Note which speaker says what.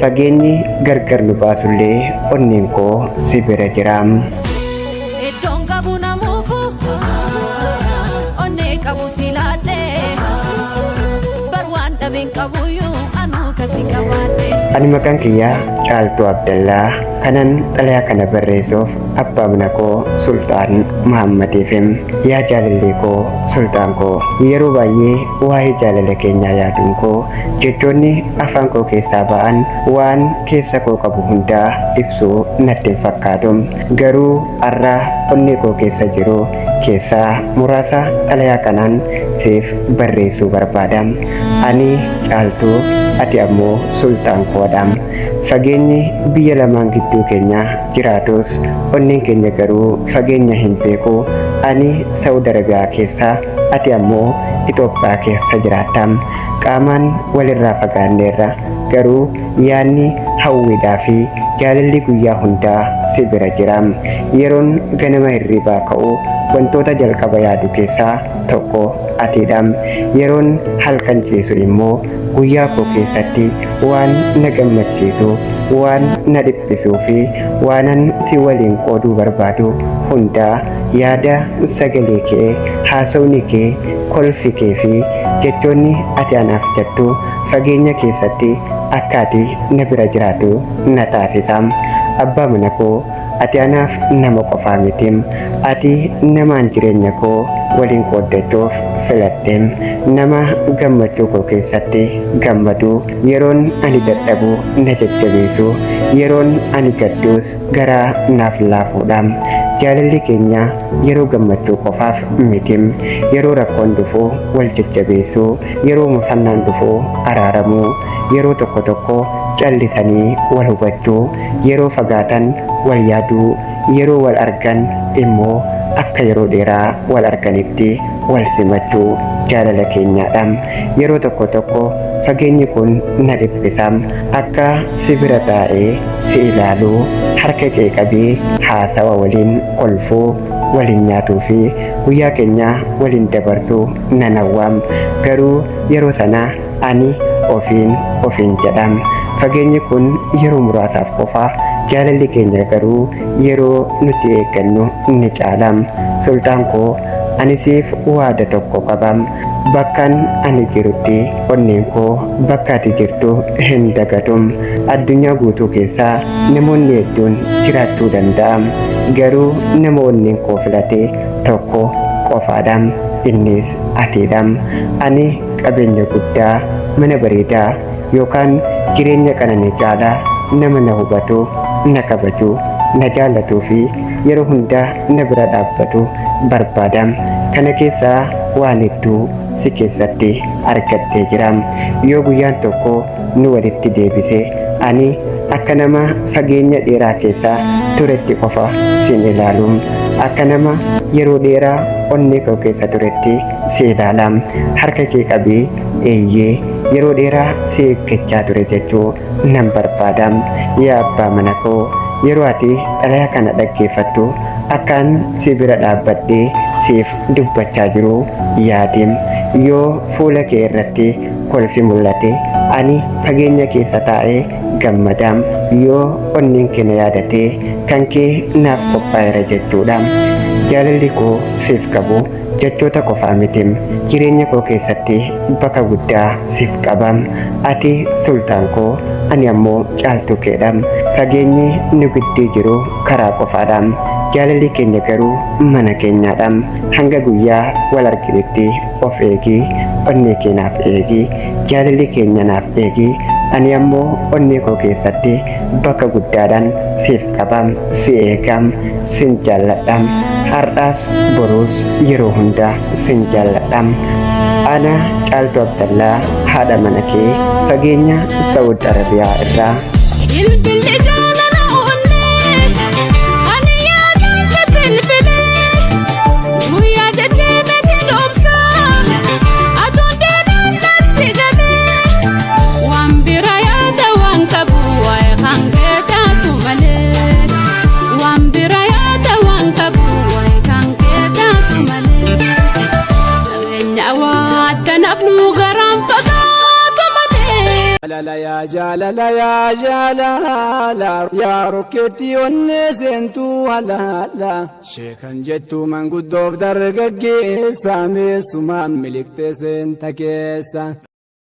Speaker 1: fageenyi gargar nu baasullee onneen koo si bira jiraam.
Speaker 2: Iddoon qabu namuufu onnee qabu silaadhee bar waan dhabeen qabuyyuu anuu kasi qabaadhe.
Speaker 1: Ani maqaan kiyyaa Caaltuu Abdallaa kanan xalayaa kana barreessuuf abbaa mana koo Sultaan Muhammadiifim. Yaa jaalallee koo Sultaan koo, yeroo baay'ee waa'ee jaalala keenyaa yaaduun koo jechoonni afaan koo keessaa ba'an waan keessa koo qabu hundaa ibsuu natti hin fakkaatu. Garuu har'a onnee koo keessa jiru keessaa muraasa xalayaa kanaan siif barreessuu barbaada. Ani Caaltuu, ati ammoo Sultaan koodha. Fageenyi biyya lamaan gidduu keenya jiraatus onneen keenya garuu fageenya hin beeku. Ani Saawud Arabiyaa keessa, ati ammoo Itoophiyaa keessa jiraatta. Qaamaan walirraa fagaanneerra, garuu yaadni, hawwiidhaa fi jaalalli guyyaa hundaa si bira jira. Yeroon ganama hirribaa ka'u wantoota jalqaba yaadu keessaa tokko atidha. Yeroon halkan ciisu immoo guyyaa koo keessatti waan na gammachiisu, waan na dhiphisuu fi waanan si waliin qooduu barbaadu hundaa yaada sagalee kee, haasawni kee, kolfi kee fi jechoonni ati anaaf jettu fageenya keessatti akka ati na bira jiraatu na taasisa. Abbaa mana koo, ati anaaf nama qofaa miti. Ati namaan jireenya koo waliin qooddachuuf filatte, nama gammachuu koo keessatti gammadu, yeroon ani dadhabu na jajjabeessu, yeroon ani gaddus garaa naaf laafuudha. Jaalalli keenya yeroo gammachuu qofaaf miti. Yeroo rakkoon dhufu wal jajjabeessu, yeroo mufannaan dhufu araaramu, yeroo tokko tokko callisanii wal hubachuu, yeroo fagaatan wal yaaduu, yeroo wal argan immoo akka yeroo dheeraa wal arganitti wal simachuu jaalala keenyaadha. Yeroo tokko tokko fageenyi kun na dhiphisa. Akka si bira taa'ee si ilaaluu, harka kee qabee haasawa waliin kolfuu, waliin nyaatuu fi guyyaa keenya waliin dabarsuu nan hawwa. Garuu yeroo sana ani ofiin jedha. Fageenyi kun yeroo muraasaaf qofa, jaalalli keenya garuu yeroo nuti eeggannu ni caala. Sultaan koo, ani siif waada tokko qaba. Bakkaan ani jirutti onneen koo bakka ati jirtu hin dagatu. Addunyaa guutuu keessaa namoonni hedduun jiraachuu danda'a. Garuu nama onneen koo filate tokko qofaadha. Innis atidha. Ani qabeenya guddaa, mana bareedaa yookaan jireenya qananii caalaa nama na hubatu, na kabaju, na jaalatuu fi yeroo hundaa na bira dhaabbatu barbaada. Kana keessaa waan hedduu si keessatti argadhee jira. Yoo guyyaan tokko nu walitti deebise, ani akka nama fageenya dheeraa keessa turetti qofa sin ilaalu. Akka nama yeroo dheeraa onnee koo keessa turetti si ilaala. Harka kee qabee eeyyee yeroo dheeraa si eeggachaa ture jechuu nan barbaada. Yaa abbaa mana koo, yeroo ati xalayaa kana dhaggeeffattu akkaan si bira dhaabbadhee siif dubbachaa jiru yaadi. Yoo fuula kee irratti kolfi mul'ate, ani fageenya keessa taa'ee gammada. Yoo onneen kee na yaadate, kan kee naaf qophaa'eera jechuudha. Jaalalli koo siif qabu jechoota qofaa miti. Jireenya koo keessatti bakka guddaa siif qaba. Ati Sultaan koo, ani ammoo Caaltuu keedha. Fageenyi nu gidduu jiru karaa qofaadha. Jaalalli keenya garuu mana keenyaadha. Hanga guyyaa wal arginutti of eegi, onnee kee naaf eegi, jaalalli keenya naaf eegi. Ani ammoo onnee koo keessatti bakka guddaadhaan siif qaba, si eega, sin jaalladha. Har'aas boruus yeroo hundaa sin jaalladha. Ana Caaltuu Abdallaa, haadha mana kee, fageenya Saawud Arabiyaa irraa.
Speaker 3: لا يا jaalala yaa rokkeetti onnee seentuu halaala sheekan jettu manguddoof dargaggeessa meessumaan miliqxee seenta keessa.